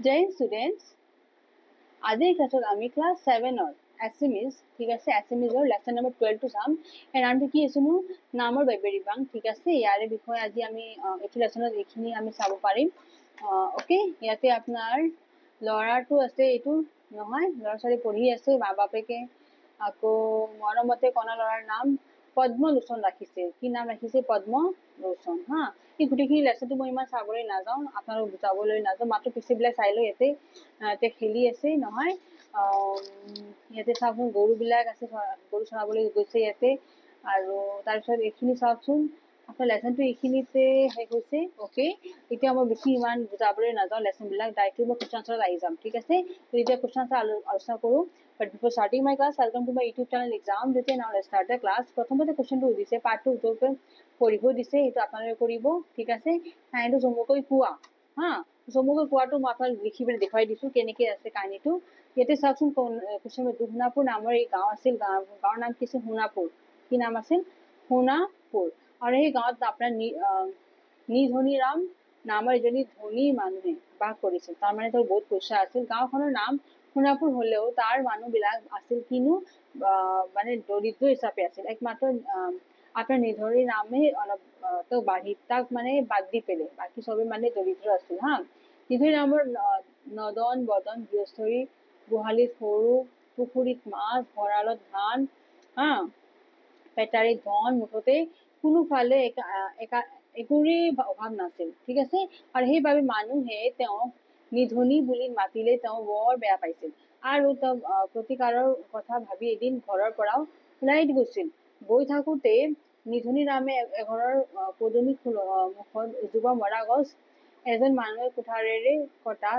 জয় students, আজিৰ ক্লাছত আমি ক্লাছ 7ৰ এছএমইজ, ঠিক আছে, এছএমইজৰ লেসন নম্বৰ 12 চাম। এৰ নামটো কি আছেনো? নামৰ বেবেৰিবাং, ঠিক আছে। ইয়াৰে বিষয়ে আজি আমি এইটো লেসনত এইখিনি আমি চাব পাৰিম। ওকে, ইয়াতে আপোনাৰ ল'ৰাটো আছে, এইটো নহয়, ল'ৰা ছোৱালী পঢ়ি আছে, মা বাপেকে আকৌ মৰমতে কণা ল'ৰাৰ নাম পদ্মলোচন ৰাখিছে। কি নাম ৰাখিছে? পদ্মলোচন। হা, এই গোটেইখিনি লেসনটো মই ইমান চাবলৈ নাযাওঁ, আপোনালোক বুজাবলৈ নাযাওঁ, মাত্ৰ পিছেবিলাক চাই লৈ ইয়াতে খেলি আছে নহয়। ইয়াতে চাওকচোন গৰুবিলাক আছে, গৰু চৰাবলৈ গৈছে ইয়াতে। আৰু তাৰপিছত এইখিনি চাওকচোন, আপোনাৰ লেসনটো এইখিনিতে শেষ হৈছে। ওকে, এতিয়া মই বেছি ইমান বুজাবলৈ নাযাওঁ লেসনবিলাক, ডাইৰেক্টলি মই কুৱেশ্যন আনচাৰত আহি যাম, ঠিক আছে। তো এতিয়া কুৱেশ্যন আনচাৰ আলোচনা কৰোঁ। But before starting my class, welcome to my YouTube channel Exam Dite. Now let's start the class. প্ৰথমতে কুৱেশ্যনটো দিছে, পাৰ্টটো উত্তৰটো পঢ়িব দিছে, সেইটো আপোনালোকে কৰিব, ঠিক আছে। কাহিনীটো চমুকৈ কোৱা। হা, চমুকৈ কোৱাটো মই আপোনালোক লিখি পেলাই দেখুৱাই দিছোঁ কেনেকৈ আছে কাহিনীটো। ইয়াতে চাওকচোন, কুৱেশ্যন সোণাপুৰ নামৰ এই গাঁও আছিল, গাঁৱৰ নাম কি আছিল? সোণাপুৰ। কি নাম আছিল? সোণাপুৰ। আৰু সেই গাঁৱত আপোনাৰ নিধনীৰাম নামৰ এজনী ধনী মানুহে বাস কৰিছিল। তাৰমানে তেওঁৰ বহুত পইচা আছিল। গাঁওখনৰ নাম সোণাপুৰ হলেও তাৰ মানুহবিলাক আছিল কিনো মানে দৰিদ্ৰ হিচাপে আছিল। একমাত্ৰ আপোনাৰ নিধনী নামে অলপ তো তাক মানে বাদ দি পেলে বাকী চবে মানে দৰিদ্ৰ আছিল। হা, নিধনী নামৰ নদন বদন গৃহস্থৰী, গোহালিত সৰু, পুখুৰীত মাছ, ভঁৰালত ধান, হা, পেটাৰীত ধন, মুঠতে কোনোফালে একোৰে অভাৱ নাছিল, ঠিক আছে। আৰু সেইবাবে মানুহে তেওঁক নিধনী বুলি মাতিলে তেওঁ বৰ বেয়া পাইছিল। আৰু তেওঁ প্ৰতিকাৰৰ কথা ভাবি এদিন ঘৰৰ পৰাও ওলাই গৈছিল। গৈ থাকোঁতে নিধনী ৰামে এঘৰৰ পদূলি মুখত এজোপা মৰা গছ এজন মানুহে কুঠাৰেৰে কটা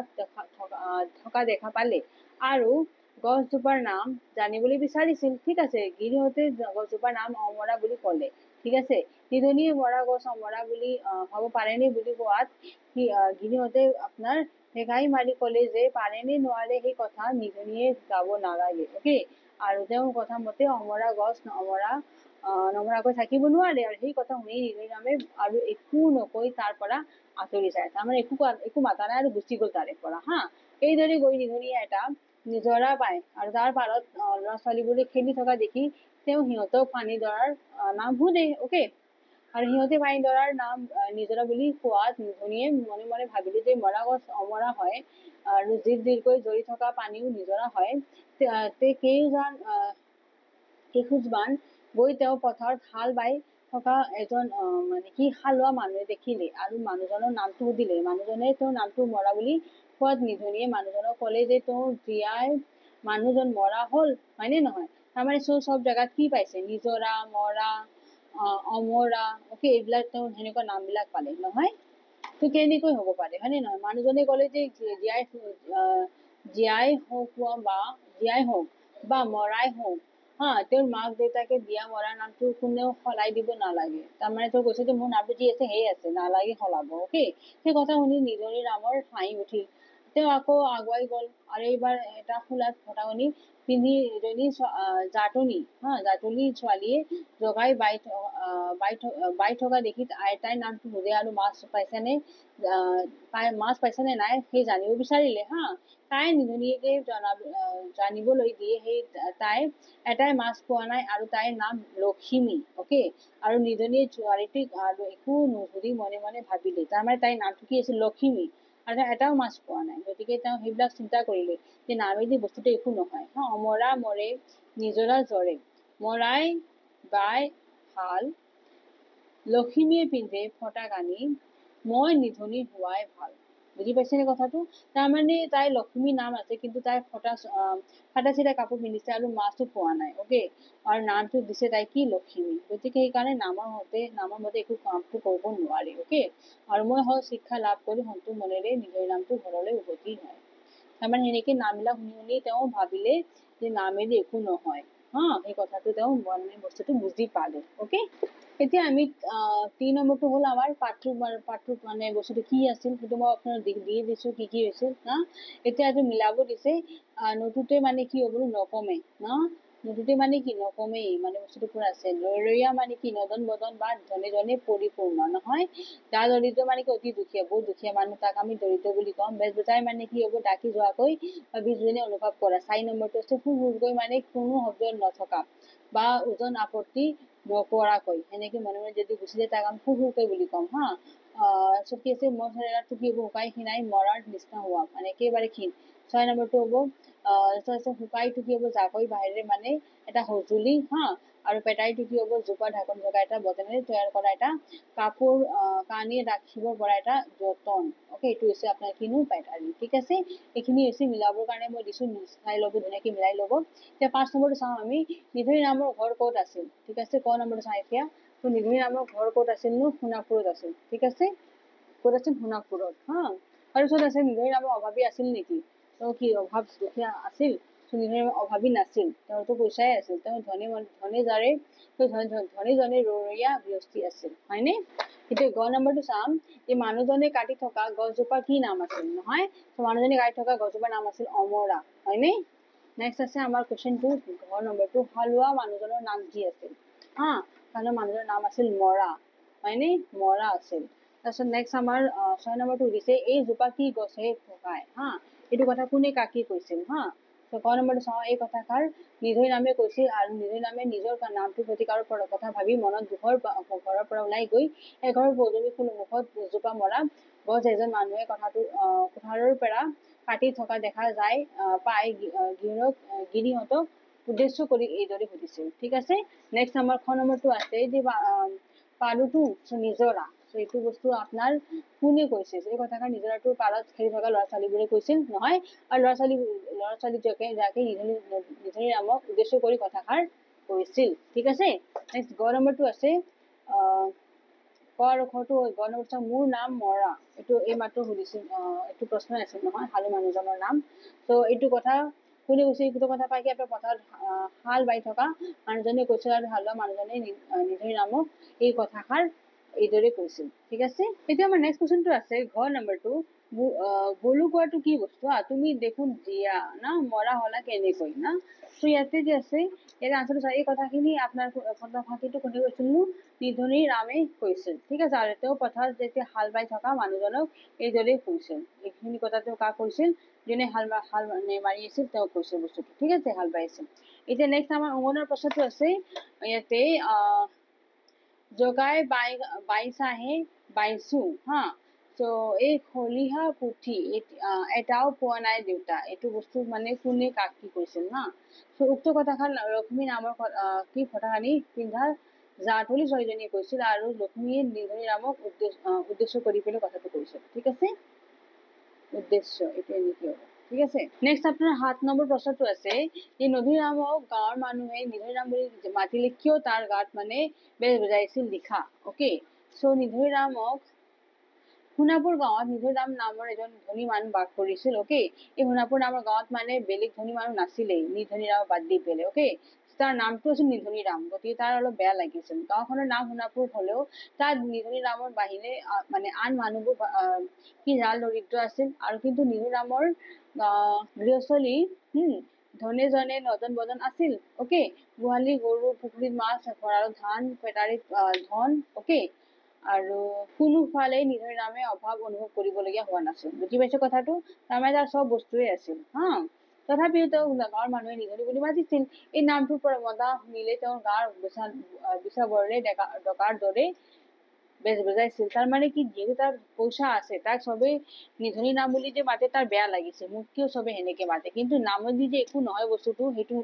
থকা দেখা পালে আৰু গছজোপাৰ নাম জানিবলৈ বিচাৰিছিল, ঠিক আছে। গিৰিহঁতে গছজোপাৰ নাম অমৰা বুলি ক'লে, ঠিক আছে। নিধনীয়ে মৰা গছ অমৰা বুলি হ'ব পাৰেনে বুলি কোৱাত গিৰিহঁতে আপোনাৰ হেগাই মাৰি ক'লে যে পাৰেনে নোৱাৰে সেই কথা নিধনীয়ে যাব নালাগে। অ'কে, আৰু তেওঁৰ কথা মতে অমৰা গছ নমৰাকৈ থাকিব নোৱাৰে। আৰু সেই কথা শুনি নিধনীৰামে আৰু একো নকৈ তাৰ পৰা আঁতৰি যায়। তাৰমানে একো মাতা নাই আৰু গুচি গ'ল তাৰে পৰা। হা, এইদৰে গৈ নিধনীয়ে এটা নিজৰা পায় আৰু তাৰ পাৰত ল'ৰা ছোৱালীবোৰে খেলি থকা দেখি তেওঁ সিহঁতক পানীডৰাৰ নাম সোধে। অ'কে, আৰু সিহঁতে পানীডৰাৰ নাম নিজৰা বুলি কোৱাত নিধনীয়ে মনে মনে ভাবিলে যে মৰা গছ অমৰা হয় আৰু জিৰ জিৰকৈ জ্বলি থকা পানীও নিজৰা হয়। কেইখোজমান গৈ তেওঁ পথাৰত হাল বাই থকা এজন মানে কি হালোৱা মানুহে দেখিলে আৰু মানুহজনৰ নামটো সুধিলে। মানুহজনে তেওঁৰ নামটো মৰা বুলি কোৱাত নিধনীয়ে মানুহজনক ক'লে যে তেওঁৰ মানুহজন মৰা হ'ল, হয়নে নহয়। তাৰমানে চব জেগাত কি পাইছে? নিজৰা, মৰা, অমৰা, অ'কে, এইবিলাক তেওঁ সেনেকুৱা নামবিলাক পালে নহয়। তো কেনেকৈ হ'ব পাৰে, হয়নে নহয়। মানুহজনে ক'লে যে জীয়াই হওক বা মৰাই হওক, হা, তেওঁৰ মাক দেউতাকে দিয়া মৰা নামটো কোনেও সলাই দিব নালাগে। তাৰমানে তেওঁ কৈছে যে মোৰ নামটো যি আছে সেই আছে, নালাগে সলাব। অ'কে, সেই কথা শুনি নিধনী ৰামৰ হাঁহি উঠিল। তেওঁ আকৌ আগুৱাই গ'ল আৰু এইবাৰ এটা ফুলাত ফটাকনি পিন্ধি এজনী জাতনী ছোৱালীয়ে জগাই বাই থকা দেখি তাইৰ নামটো সুধে আৰু মাছ পাইছেনে নাই সেই জানিব বিচাৰিলে। হা, তাই নিধনীয়েকে জানিবলৈ দিয়ে সেই তাই এটাই মাছ পোৱা নাই আৰু তাইৰ নাম লখিমী। অ'কে, আৰু নিধনীয়ে ছোৱালীটিক আৰু একো নুসুধি মনে মনে ভাবিলে, তাৰমানে তাইৰ নামটো কি আছিল? লখিমী, আৰু তাই এটাও মাছ পোৱা নাই। গতিকে তেওঁ সেইবিলাক চিন্তা কৰিলে যে নামেদি বস্তুটো একো নহয়। হা, অমৰা মৰে, নিজৰা জৰে, মৰাই বাই হাল, লখিমীয়ে পিন্ধে ফটা কানি, মই নিধনী হোৱাই ভাল। বুজি পাইছেনে কথাটো? তাৰমানে তাইৰ লখিমী নাম আছে, কিন্তু তাই ফটা চিটা কাপোৰ পিন্ধিছে আৰু মাছটো পোৱা নাই। অ'কে, আৰু নামটো দিছে তাই কি? লখিমী। গতিকে সেইকাৰণে নামৰ মতে একো কামটো কৰিব নোৱাৰে। অ'কে, আৰু মই শিক্ষা লাভ কৰি সন্তোষ মনেৰে নিজৰ নামটো ঘৰলৈ উভতি হয়। তাৰমানে সেনেকে নামবিলাক শুনি তেওঁ ভাবিলে যে নামেদি একো নহয়। হা, সেই কথাটো তেওঁ বস্তুটো বুজি পালে। অ'কে, এতিয়া আমি 3 নম্বৰটো হ'ল আমাৰ পাঠটোত মানে বস্তুটো কি আছিল সেইটো মই আপোনাক দিয়ে দিছোঁ, কি হৈছিল না। এতিয়া এইটো মিলাব দিছে, নতুতে মানে কি হ'ব নকমে না, নদীতে মানে কি নকমেই মানে বস্তুটো পুৰা আছে। ৰৰৈয়া মানে কি নদন বদন বা ধনে ধনে পৰিপূৰ্ণ নহয়। যাৰ দৰিদ্ৰ মানে কি অতি দুখীয়া, বহুত দুখীয়া মানুহ, তাক আমি দৰিদ্ৰ বুলি কম। বেজবজাই মানে কি হ'ব ডাকি যোৱাকৈ বা বিজুলী অনুভৱ কৰা। 4 নম্বৰটো হৈছে সুৰকৈ মানে কোনো শব্দ নথকা বা ওজন আপত্তি নকৰাকৈ, সেনেকে মনে মনে যদি গুচি যায় তাক আমি সুৰকৈ বুলি কম হা। কি আছে মোৰ শৰীৰটো কি হ'ব শুকাই খিনাই মৰাৰ নিচিনা হোৱা মানে একেবাৰে ক্ষীণ। 6 নম্বৰটো হ'ব শুকাইটো কি হ'ব জাকৈ বাহিৰে মানে এটা সঁজুলি হা। আৰু পেটাইটো কি হ'ব জোপা ঢাকন থকা এটা বটনেৰে তৈয়াৰ কৰা এটা কাপোৰ কানি ৰাখিব পৰা এটা যতন। অ'কে, এইটো হৈছে আপোনাৰ কিনো পেটাৰি। ঠিক আছে, এইখিনি হৈছে মিলাবৰ কাৰণে মই দিছোঁ, চাই ল'ব ধুনীয়াকৈ মিলাই ল'ব। এতিয়া 5 নম্বৰটো চাওঁ আমি, নিধনি নামৰ ঘৰ ক'ত আছিল। ঠিক আছে, ক নম্বৰটো চাওঁ এতিয়া। তো নিধনি নামৰ ঘৰ ক'ত আছিল নো? সোণাপুৰত আছিল। ঠিক আছে, ক'ত আছিল? সোণাপুৰত হা। আৰু পিছত আছে নিধনি নামৰ অভাৱী আছিল নেকি? তেওঁ কি অভাৱ দুখীয়া আছিল? নিধনি নামৰ অভাৱী নাছিল, তেওঁতো পইচাই আছিল। তেওঁ ধনী জাৰে ধনী ৰৰৈয়া ব্যস্তি আছিল, হয়নে? এতিয়া গ নম্বৰটো চাম, এই মানুহজনে কাটি থকা গছজোপা কি নাম আছিল নহয়। তো মানুহজনে কাটি থকা গছজোপাৰ নাম আছিল অমৰা, হয়নে? নেক্সট আছে আমাৰ কুৱেশ্যনটো ঘ নম্বৰটো, হালোৱা মানুহজনৰ নাম কি আছিল হা। হালোৱা মানুহজনৰ নাম আছিল মৰা, হয়নে? মৰা আছিল। তাৰপিছত নেক্সট আমাৰ 6 নম্বৰটো সুধিছে, এই জোপা কি গছে পকায় হা। এইটো কথা কোনে কাকি কৈছিল হা। তো ক নম্বৰটো চাওঁ, এই কথাষাৰ নিধনি নামে কৈছিল আৰু নিধনি নামে নিজৰ নামটো প্ৰতিকাৰৰ কথা ভাবি মনত দুখৰ ঘৰৰ পৰা ওলাই গৈ এঘৰৰ পদূলি মুখত জোপা মৰা গছ এজন মানুহে কোঠাৰৰ পৰা কাটি থকা দেখা যায় পাই গিৰিহঁতক উদ্দেশ্য কৰি এইদৰে সুধিছিল। ঠিক আছে, নেক্সট আমাৰ খ নম্বৰটো আছে যে পাৰুটো নিজৰা। এইটো বস্তু আপোনাৰ কোনে কৈছিল? এই কথাষাৰ নিজৰাটোৰ পাৰত খেলি থকা ল'ৰা ছোৱালীবোৰে কৈছিল নহয়। আৰু ল'ৰা ছোৱালী যাকে নিধনি নামক উদ্দেশ্য কৰি কথাষাৰ কৈছিল। ঠিক আছে, নেক্সট গ নম্বৰটো আছে ক আৰু খটো গ নম্বৰটো মোৰ নাম মৰা। এইটো এই মাত্ৰ সুধিছিল, এইটো প্ৰশ্ন আছিল নহয়, হালো মানুহজনৰ নাম। তো এইটো কথা কোনে কৈছে? এইটো কথা পাই কি আপোনাৰ পথাৰত হাল বাই থকা মানুহজনে কৈছিল আৰু হালোৱা মানুহজনে নিধনি নামক এই কথাষাৰ এইদৰে কৈছিল। ঠিক আছে, এতিয়া আমাৰ নেক্সট কুৱেশ্যনটো আছে ঘ নম্বৰটো, গলু কোৱাটো কি বস্তু হা। তুমি দেখোন জীয়া না মৰা হলা কেনেকৈ না। তো ইয়াতে যে আছে ইয়াতে আনচাৰটো চাই, এই কথাখিনি আপোনাৰ কথাটো কোনে কৈছিল নো? নিধনি ৰামে কৈছিল। ঠিক আছে, আৰু তেওঁ পথাৰত যেতিয়া হাল বাই থকা মানুহজনক এইদৰে কৈছিল। এইখিনি কথা তেওঁ কাক কৈছিল? যোনে হাল মাৰি আছিল তেওঁ কৈছিল বস্তুটো। ঠিক আছে, হাল বাই আছিল। এতিয়া নেক্সট আমাৰ অংগনৰ প্ৰশ্নটো আছে ইয়াতে জগাই বাইচাহে বাইছো হা। তো এই খলিহা পুথি এটাও পোৱা নাই দেউতা, এইটো বস্তু মানে কোনে কাক কি কৈছিল হা। তো উক্ত কথাষাৰ লক্ষ্মী নামৰ কি ফটাকানি পিন্ধা জাতলি ছোৱালীজনীয়ে কৈছিল আৰু লক্ষ্মীয়ে নিধনি নামক উদ্দেশ্য কৰি পেলাই কথাটো কৈছিল। ঠিক আছে, উদ্দেশ্য এইটো এনেকে হ'ব। ঠিক আছে, নেক্সট আপোনাৰ 7 নম্বৰ প্ৰশ্নটো আছে, এই নদী নামক গাঁৱৰ মানুহে নিধনি নাম বুলি মাতিলে কিয় তাৰ গাত মানে বেজ বজাইছিল লিখা। অ'কে, চ' নিধনি নামক সোণাপুৰ গাঁৱত নিধনি ৰাম নামৰ এজন ধনী মানুহ বাস কৰিছিল। অ'কে, এই সোণাপুৰ নামৰ গাঁৱত মানে বেলেগ ধনী মানুহ নাছিলেই, নিধনি ৰাম বাদ দি পেলাই। অ'কে, তাৰ নামটো আছিল নিধনি ৰাম, গতিকে তাৰ অলপ বেয়া লাগিছিল। গাঁওখনৰ নাম সোণাপুৰ হলেও তাত নিধনি ৰামৰ বাহিৰে মানে আন মানুহবোৰ কি জাল দৰিদ্ৰ আছিল। আৰু কিন্তু নিধনি ৰামৰ গৃহস্থলী ধনে জনে নদন বদন আছিল। অ'কে, গোহালি গৰু পুখুৰীত মাছ ভঁৰালত ধান পেটাৰীত ধন। অ'কে, আৰু কোনোফালে নিধনি ৰামে অভাৱ অনুভৱ কৰিবলগীয়া হোৱা নাছিল। বুজি পাইছে কথাটো? তাৰমানে তাৰ চব বস্তুৱে আছিল হা। তথাপিও তেওঁ গাঁৱৰ মানুহে নিধনি বুলি মাতিছিল। এই নামটোৰ পৰা মতা শুনিলে তেওঁৰ গাৰ বিচা বৰে ডকাৰ দৰে বেজ বজাইছিল। তাৰ মানে কি, যিহেতু তাৰ পইচা আছে তাক চবেই নিধনি নাম বুলি যে মাতে তাৰ বেয়া লাগিছে, মোক কিয় চবে সেনেকে মাতে। কিন্তু নামত যে একো নহয় বস্তুটো, সেইটো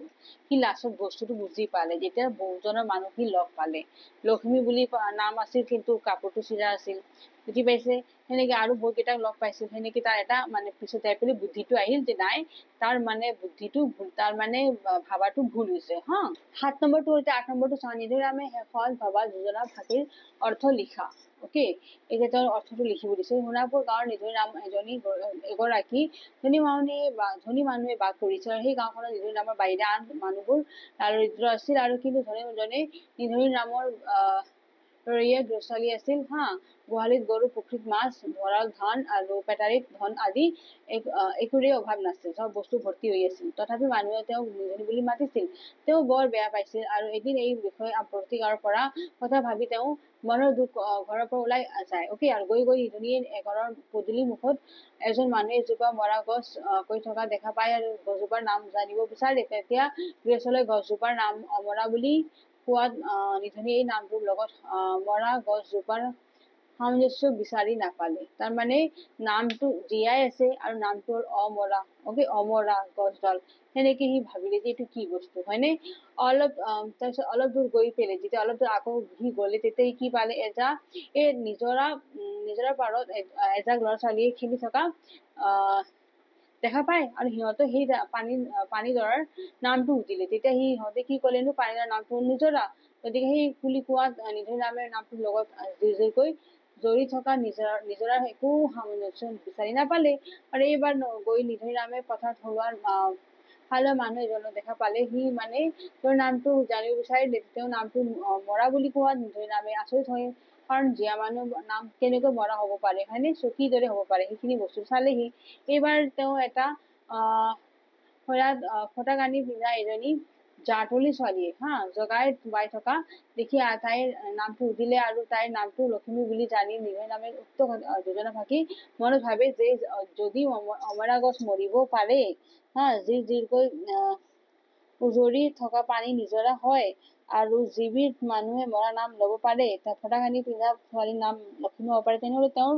সি লাষ্টত বস্তুটো বুজি পালে যেতিয়া বহুজনৰ মানুহ সি লগ পালে। লক্ষ্মী বুলি নাম আছিল কিন্তু কাপোৰটো চিধা আছিল। বুজি পাইছে? সেনেকে আৰু বহুত কেইটাক লগ পাইছিল। সেনেকে তাৰ এটা মানে পিছত যাই পেলাই বুদ্ধিটো আহিল যে নাই, তাৰ মানে বুদ্ধিটো ভুল, তাৰ মানে ভাবাটো ভুল হৈছে হা। 7 নম্বৰটো হৈছে 8 নম্বৰটো চাওঁ, নিধনি ৰামে শেষত ভবা যোজনা ভাটিৰ অৰ্থ লিখা। অ'কে, এতিয়া তেওঁৰ অৰ্থটো লিখিব দিছে। সোণাপুৰ গাঁৱৰ নিধনি ৰাম এগৰাকী ধনী মানুহে বাস কৰিছিল আৰু সেই গাঁওখনৰ নিধনি ৰামৰ বাহিৰে আন মানুহবোৰ দৰিদ্ৰ আছিল। আৰু কিন্তু ধনী জনে নিধনি ৰামৰ ৰৰীয়া গৃহস্থলী আছিল হা। গোহালিত গৰু, পুখুৰীত মাছ, ভঁৰাল ধান আৰু পেটাৰীত ধন আদি একোৰে অভাৱ নাছিল, চব বস্তু ভৰ্তি হৈ আছিল। তথাপি মানুহে তেওঁক নিধনী বুলি মাতিছিল। তেওঁ বৰ বেয়া পাইছিল আৰু এদিন এই বিষয়ে প্ৰতিকাৰৰ পৰা কথা ভাবি তেওঁ মনৰ দুখ ঘৰৰ পৰা ওলাই যায়। অকে, আৰু গৈ গৈ নিধনীয়ে এঘৰৰ পদূলি মুখত এজন মানুহে এজোপা মৰা গছ কৈ থকা দেখা পায় আৰু গছজোপাৰ নাম জানিব বিচাৰে। তেতিয়া গৃহস্থলৈ গছজোপাৰ নাম অমৰা বুলি কোৱাত নিধনীয়ে এই নামটোৰ লগত মৰা গছজোপাৰ সামঞ্জস্য বিচাৰি নাপালে। তাৰমানে নামটো জীয়াই আছে আৰু নামটো হ'ল অমৰা। অকে, অমৰা গছডাল। সেনেকে সি ভাবিলে যে এইটো কি বস্তু, হয়নে? তাৰপিছত অলপ দূৰ গৈ পেলাই যেতিয়া অলপ দূৰ আকৌ সি গ'লে তেতিয়া সি কি পালে, এই নিজৰাৰ পাৰত এজাক ল'ৰা ছোৱালীয়ে খেলি থকা দেখা পায় আৰু সিহঁতে সেই পানীডৰাৰ নামটো সুধিলে। তেতিয়া সিহঁতে কি ক'লেনো, পানীডৰাৰ নামটো হ'ল নিজৰা। গতিকে সেই বুলি কোৱাত নিধনী নামেৰে নামটোৰ লগত জিৰকৈ জড়ি থকা নিজৰাৰ একো সামঞ্জস্য বিচাৰি নাপালে। আৰু এইবাৰ গৈ নিধনী নামে পথাৰত হালোৱা মানুহ এজনক দেখা পালে। সি মানে তেওঁৰ নামটো জানিব বিচাৰিলে। তেওঁৰ নামটো মৰা বুলি কোৱাত নিধনী নামে আচৰিত হয়, কাৰণ জীয়া মানুহৰ নাম কেনেকৈ মৰা হ'ব পাৰে, হয়নে? কিদৰে হ'ব পাৰে, সেইখিনি বস্তু চালেহি। এইবাৰ তেওঁ এটা ফটা কানি পিন্ধা এজনী জাতলি ছোৱালীয়ে জগাই বাই থকা দেখি তাইৰ নামটো সুধিলে আৰু তাইৰ নামটো লখিমী বুলি জানি নিধনী নামে উক্ত যোজনা থাকি মনত ভাবে যে যদি অমৰা গছ মৰিব পাৰে যিকৈ উজৰি থকা পানী নিজৰা হয় আৰু যিবিধ মানুহে মৰা নাম ল'ব পাৰে, ফটা কানি পিন্ধা ছোৱালীৰ নাম লখিমী হ'ব পাৰে, তেনেহ'লে তেওঁৰ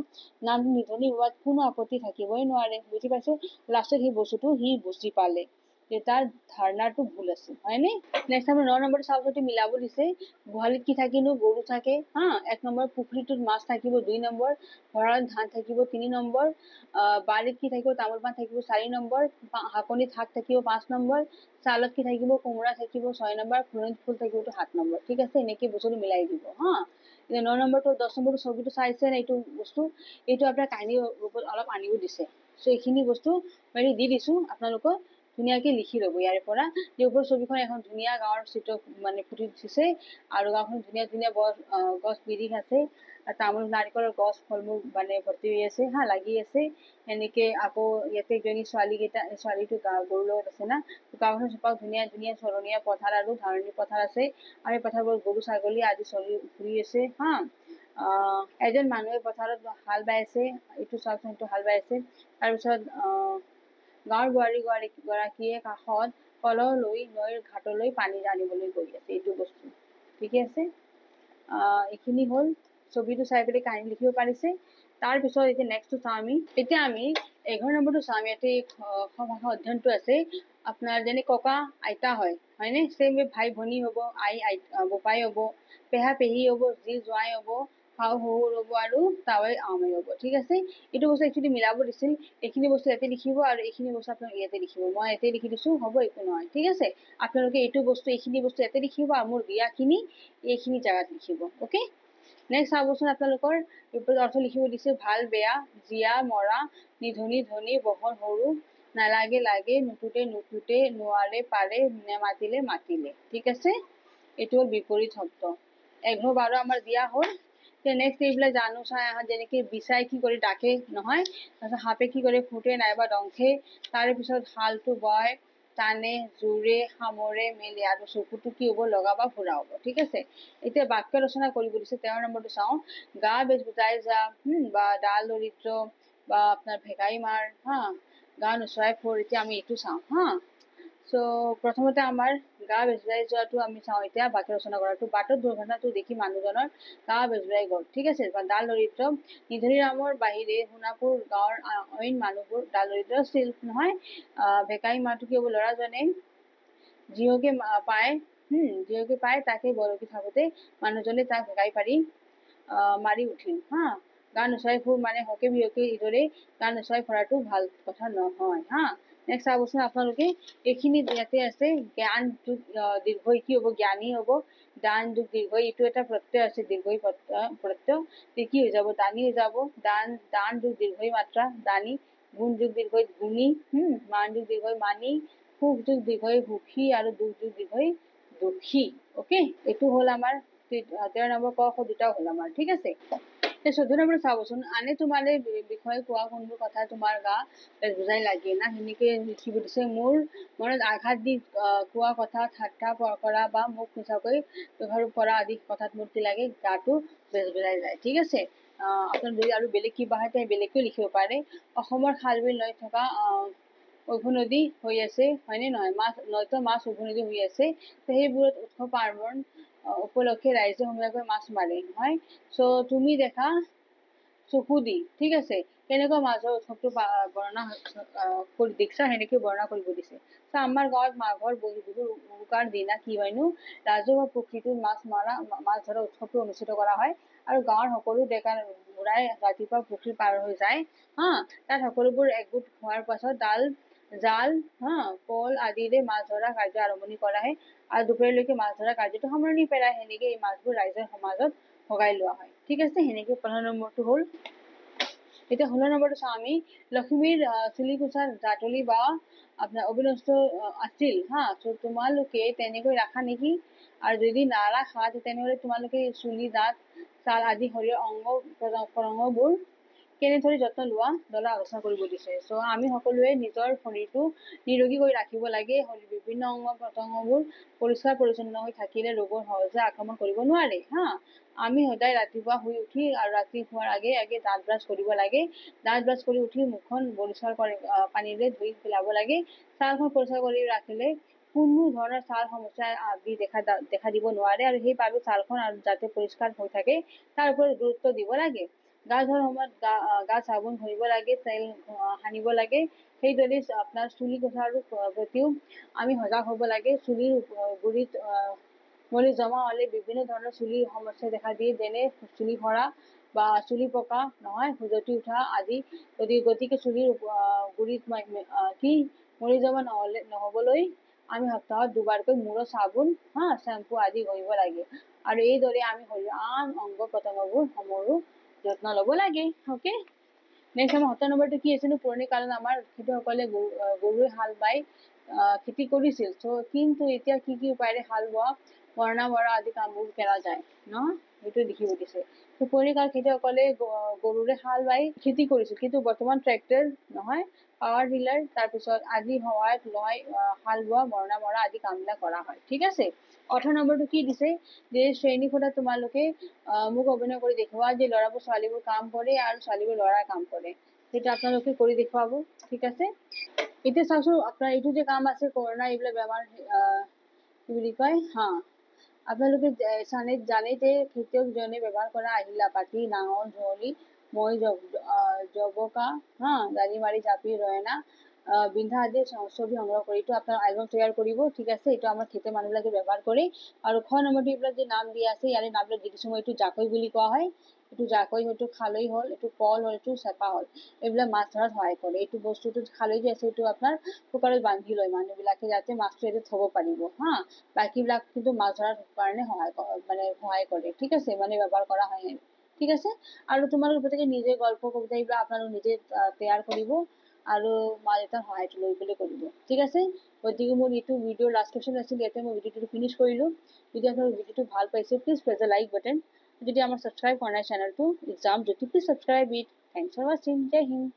নামটো নিধনী হোৱাত কোনো আপত্তি থাকিবই নোৱাৰে। বুজি পাইছো? লাষ্টত সেই বস্তুটো সি বুজি পালে যে তাৰ ধাৰণাটো ভুল আছিল, হয়নে? নেক্সট আমাৰ 9 নম্বৰটো চাওঁতে মিলাব দিছে। গোহালিত কি থাকিনো, গৰু থাকে 1 নম্বৰ, পুখুৰীটোত মাছ থাকিব 2 নম্বৰ, ভঁৰালত ধান থাকিব 3 নম্বৰ, বাৰীত কি থাকিব, তামোল পাণ থাকিব 4 নম্বৰ, শাকনিত শাক থাকিব 5 নম্বৰ, চালত কি থাকিব, কোমোৰা থাকিব 6 নম্বৰ, ফুলনিত ফুল থাকিব 7 নম্বৰ। ঠিক আছে, এনেকে বস্তুটো মিলাই দিব এতিয়া 9 নম্বৰটো 10 নম্বৰটো ছবিটো চাইছে নে? এইটো বস্তু এইটো আপোনাৰ কাহিনীৰ ৰূপত অলপ আনিব দিছে। চ' এইখিনি বস্তু মই দি দিছো, আপোনালোকক ধুনীয়াকে লিখি ল'ব ইয়াৰে পৰা। ওপৰৰ ছবিখন এখন ধুনীয়া গাঁৱৰ চিত্ৰ মানে ফুটি উঠিছে আৰু গাঁওখন ধুনীয়া ধুনীয়া গছ বিৰিখ আছে, তামোল নাৰিকলৰ গছ ফল মূল মানে ভৰ্তি হৈ আছে লাগি আছে। এনেকে আকৌ ইয়াতে এজনী ছোৱালীটো গৰুৰ লগত আছে না। গাঁওখনৰ চোপাও ধুনীয়া ধুনীয়া চৰণীয়া পথাৰ আৰু ধাৰণি পথাৰ আছে আৰু এই পথাৰবোৰ গৰু ছাগলী আদি চলি ঘূৰি আছে এজন মানুহে পথাৰত হাল বাই আছে। এইটো চাওকচোন, এইটো হাল বাই আছে। তাৰপিছত গাঁৱৰ গৰাকীয়ে কাষত কলহ লৈ নৈৰ ঘাটলৈ পানী আনিবলৈ গৈ আছে। এইটো বস্তু ঠিকে আছে। এইখিনি হ'ল ছবিটো চাই পেলাই কাহিনী লিখিব পাৰিছে। তাৰপিছত এতিয়া নেক্সটটো চাওঁ আমি। এতিয়া আমি 11 নম্বৰটো চাম। ইয়াতে ভাষা অধ্যয়নটো আছে আপোনাৰ, যেনে ককা আইতা হয়নে? চেম ভাই ভনী হ'ব, আই বোপাই হ'ব, পেহা পেহী হ'ব, জী জোঁৱাই হ'ব, শাহু শহুৰ হ'ব আৰু তাৱৈ আওমৈ হ'ব। ঠিক আছে, এইটো বস্তু একচুৱেলি মিলাব দিছিল। এইখিনি বস্তু ইয়াতে লিখিব আৰু এইখিনি বস্তু আপোনালোকে ইয়াতে লিখিব। মই ইয়াতে লিখি দিছো, হ'ব, একো নহয়। ঠিক আছে, আপোনালোকে এইখিনি বস্তু ইয়াতে লিখিব আৰু মোৰ দিয়াখিনি এইখিনি জেগাত লিখিব। অকে, নেক্সট চাবচোন। আপোনালোকৰ অৰ্থ লিখিব দিছে। ভাল বেয়া, জীয়া মৰা, নিধনী ধনী, বহল সৰু, নালাগে লাগে, নুটুটে নুটুটে, নোৱাৰে পাৰে, নেমাতিলে মাতিলে। ঠিক আছে, এইটো হ'ল বিপৰীত শব্দ। 11, 12 আমাৰ দিয়া হ'ল। নেক্সট এইবিলাক জানো চাই আহা। যেনেকে বিচাই কি কৰি ডাকে নহয়, তাৰপিছত সাপে কি কৰে, ফুটে নাইবা ডংখে, তাৰে পিছত হালটো বয়, টানে, জোৰে, সামৰে, মেলে আৰু চকুটো কি হ'ব, লগা বা ফুৰা হ'ব। ঠিক আছে, এতিয়া বাক্য ৰচনা কৰিব দিছে। 13 নম্বৰটো চাওঁ। গা বেজ বুজাই যা বা ডাল দৰিদ্ৰ বা আপোনাৰ ভেগাই মাৰ গা নোচোৱাই ফোৰ। এতিয়া আমি এইটো চাওঁ চ' প্ৰথমতে আমাৰ গা বেজুৱাই যোৱাটো আমি চাওঁ। এতিয়া বাক্য ৰচনা কৰাটো। বাটত দুৰ্ঘটনাটো দেখি মানুহজনৰ গা বেজুৱাই গ'ল। ঠিক আছে, ডাল দৰিদ্ৰ, নিধনী নামৰ বাহিৰে সোণাপুৰ গাঁৱৰ অইন মানুহবোৰ ডাল দৰিদ্ৰ আছিল নহয়। ভেকাই মাৰটো কি হ'ব, ল'ৰাজনে যিহকে পায় তাকে বৰশী থাকোতে মানুহজনে তাক ভেকাই পাৰি মাৰি উঠিল গা নোচোৱাই ফুৰ মানে হকে বিহকে ইদৰে গা নোচোৱাই ফুৰাটো ভাল কথা নহয় নেক্সট চাবচোন আপোনালোকে। এইখিনি ইয়াতে আছে। জ্ঞান যোগ দীৰ্ঘই কি হ'ব, জ্ঞানী হ'ব। দান যোগ দীৰ্ঘই, এইটো এটা প্ৰত্যয় আছে, দীৰ্ঘই প্ৰত্যয় কি হৈ যাব, দানী হৈ যাব। দান যোগ দীৰ্ঘই মাত্ৰা দানী। গুণ যোগ দীৰ্ঘই গুণী। মান যোগ দীৰ্ঘই মানি। সুখ যোগ দীৰ্ঘই সুখী আৰু দুখ যোগ দীৰ্ঘই দুখী। অকে, এইটো হ'ল আমাৰ 13 নম্বৰ ক খ দুটাও হ'ল আমাৰ ঠিক আছে 14 নম্বৰ চাবচোন আনে তোমালে বিষয়ে কোৱা কোনবোৰ কথা তোমাৰ গা বুজাই লাগে না সেনেকে লিখিব দিছে মোৰ মনত আঘাত দি কোৱা কথা ঠাট্টা কৰা বা মুখ মিছাকৈ ব্যৱহাৰ কৰা আদি কথাত মোৰ কি লাগে গাটো বেজবজাই যায় ঠিক আছে আপোনাৰ যদি আৰু বেলেগ কিবা হয় তেতিয়া বেলেগকৈ লিখিব পাৰে অসমৰ খাল বিল লৈ থকা উভনদী হৈ আছে হয়নে নহয় নয়তো মাছ উভনদী হৈ আছে সেইবোৰত উৎসৱ পাৰ্বণ উপলক্ষে ৰাইজে সমূহীয়াকৈ মাছ মাৰে হয় সো তুমি দেখা চকু দি ঠিক আছে কেনেকুৱা মাছৰ উৎসৱটো বৰ্ণনা কৰি দেখিছা সেনেকৈ বৰ্ণনা কৰিব দিছে আমাৰ গাঁৱত মাঘৰ বিহুৰ উৰুকাৰ দিনা কি হয়নো ৰাজহুৱা পুখুৰীটোত মাছ ধৰা উৎসৱটো অনুষ্ঠিত কৰা হয় আৰু গাঁৱৰ সকলো ডেকা বুঢ়াই ৰাতিপুৱা পুখুৰী পাৰ হৈ যায় হা তাত সকলোবোৰ একগোট হোৱাৰ পাছত জাল পল আদিৰে মাছ ধৰা কাৰ্য আৰম্ভণি কৰা হয় আৰু দুপৰীয়ালৈকে মাছ ধৰা কাৰ্যটো সামৰণি পেলায় সেনেকে এই মাছবোৰ ৰাইজৰ সমাজত ভগাই লোৱা হয় ঠিক আছে সেনেকে 15 নম্বৰটো হ'ল এতিয়া 16 নম্বৰটো চাওঁ আমি লক্ষ্মীৰ চুলিকোছা জাতলি বা আপোনাৰ অবিনষ্ট আছিল তোমালোকে তেনেকৈ ৰাখা নেকি আৰু যদি নাৰাখা তেনেহ'লে তোমালোকে চুলি দাঁত ছাল আদি শৰীৰৰ অংগ প্ৰত্যংগবোৰ কেনেদৰে যত্ন লোৱা দলে আলোচনা কৰিব দিছে সো আমি সকলোৱে নিজৰ শৰীৰটো নিৰোগী কৰি ৰাখিব লাগে বিভিন্ন অংগ প্ৰত্যংগবোৰ পৰিষ্কাৰ পৰিচ্ছন্ন হৈ থাকিলে ৰোগৰ সহজে আক্ৰমণ কৰিব নোৱাৰে আমি সদায় ৰাতিপুৱা শুই উঠি আৰু ৰাতি শোৱাৰ আগে দাঁত ব্ৰাছ কৰিব লাগে দাঁত ব্ৰাছ কৰি উঠি মুখখন পৰিষ্কাৰ কৰি পানীৰে ধুই পেলাব লাগে ছালখন পৰিষ্কাৰ কৰি ৰাখিলে কোনো ধৰণৰ ছাল সমস্যা আদি দেখা দিব নোৱাৰে আৰু সেইবাবে ছালখন আৰু যাতে পৰিষ্কাৰ হৈ থাকে তাৰ ওপৰত গুৰুত্ব দিব লাগে গা ধোৱাৰ সময়ত গা চাবোন ঘঁহিব লাগে তেল সানিব লাগে সেইদৰে আপোনাৰ চুলি কোছাৰ প্ৰতিও আমি সজাগ হ'ব লাগে চুলিৰ গুৰিত মলি জমা হ'লে বিভিন্ন ধৰণৰ চুলিৰ সমস্যা দেখা দিয়ে যেনে চুলি সৰা বা চুলি পকা নহয় খুজতি উঠা আদি গতিকে চুলিৰ গুৰিত মলি জমা নহ'বলৈ আমি সপ্তাহত দুবাৰকৈ মূৰত চাবোন শ্বেম্পু আদি ঘঁহিব লাগে আৰু এইদৰে আমি শৰীৰৰ আন অংগ প্ৰত্যংগবোৰ সমূহৰো যত্ন ল'ব লাগে ওকে নেক্সট আমাৰ 17 নম্বৰটো কি আছিল পুৰণি কালত আমাৰ খেতিয়কসকলে গৰুৱে হাল বাই খেতি কৰিছিল কিন্তু এতিয়া কি উপায়েৰে হাল বোৱা মৰণা মৰা আদি কামবোৰ কৰা যায় ন সেইটো দেখিব দিছে পুৰণি কালত খেতিয়কসকলে গৰুৰে হাল বাই খেতি কৰিছিল কিন্তু বৰ্তমান ট্ৰেক্টৰ নহয় পাৱাৰ টিলাৰ তাৰপিছত আদি সহায়ত লৈ হাল বোৱা মৰণা মৰা আদি কামবিলাক কৰা হয় ঠিক আছে 18 নম্বৰটো কি দিছে যে শ্ৰেণী কোঠাত তোমালোকে মোক অভিনয় কৰি দেখুওৱা যে ল'ৰাবোৰ ছোৱালীবোৰ কাম কৰে আৰু ছোৱালীবোৰ ল'ৰাই কাম কৰে সেইটো আপোনালোকে কৰি দেখুৱাব ঠিক আছে এতিয়া চাওকচোন আপোনাৰ এইটো যে কাম আছে কৰোণা এইবিলাক বেমাৰ কি বুলি কয় আপোনালোকে জানে যে খেতিয়কজনে ব্যৱহাৰ কৰা আহিলা পাতি নাঙল ঝুৱলি মই জবকা জালি মাৰি জাপি ৰয়না বিন্ধা আদি ছবি সংগ্ৰহ কৰি এইটো আপোনাৰ এলবাম তৈয়াৰ কৰিব ঠিক আছে এইটো আমাৰ খেতিৰ মানুহবিলাকে ব্যৱহাৰ কৰে আৰু 6 নম্বৰটো এইবিলাক যে নাম দিয়া আছে ইয়াৰে নামবিলাক দি দিছোঁ মই এইটো জাকৈ বুলি কোৱা হয় এইটো জাকৈ হয়তো খালৈ হ'ল এইটো পল হ'ল এইটো চেপা হ'ল এইবিলাক মাছ ধৰাত সহায় কৰে এইটো বস্তুটো খালৈ যে আছে এইটো আপোনাৰ কুকাৰত বান্ধি লয় মানুহবিলাকে যাতে মাছটো ইয়াতে থ'ব পাৰিব বাকীবিলাক কিন্তু মাছ ধৰাৰ কাৰণে সহায় কৰে ঠিক আছে মানে ব্যৱহাৰ কৰা হয় ঠিক আছে আৰু তোমালোকে প্ৰত্যেকে নিজে গল্প কবিতা এইবিলাক আপোনালোকে নিজে তৈয়াৰ কৰিব আৰু মা দেউতাৰ সহায়টো লৈ পেলাই কৰিব ঠিক আছে গতিকে মোৰ এইটো ভিডিঅ'ৰ লাষ্ট কুৱেশ্যন আছিল ইয়াতে মই ভিডিঅ'টো ফিনিছ কৰিলোঁ যদি আপোনালোকে ভিডিঅ'টো ভাল পাইছে please press the like button যদি আমাৰ ছাবস্ক্ৰাইব কৰা নাই চেনেলটো Exam Jyoti please subscribe it thanks for ৱাচিং জয় হিন্দ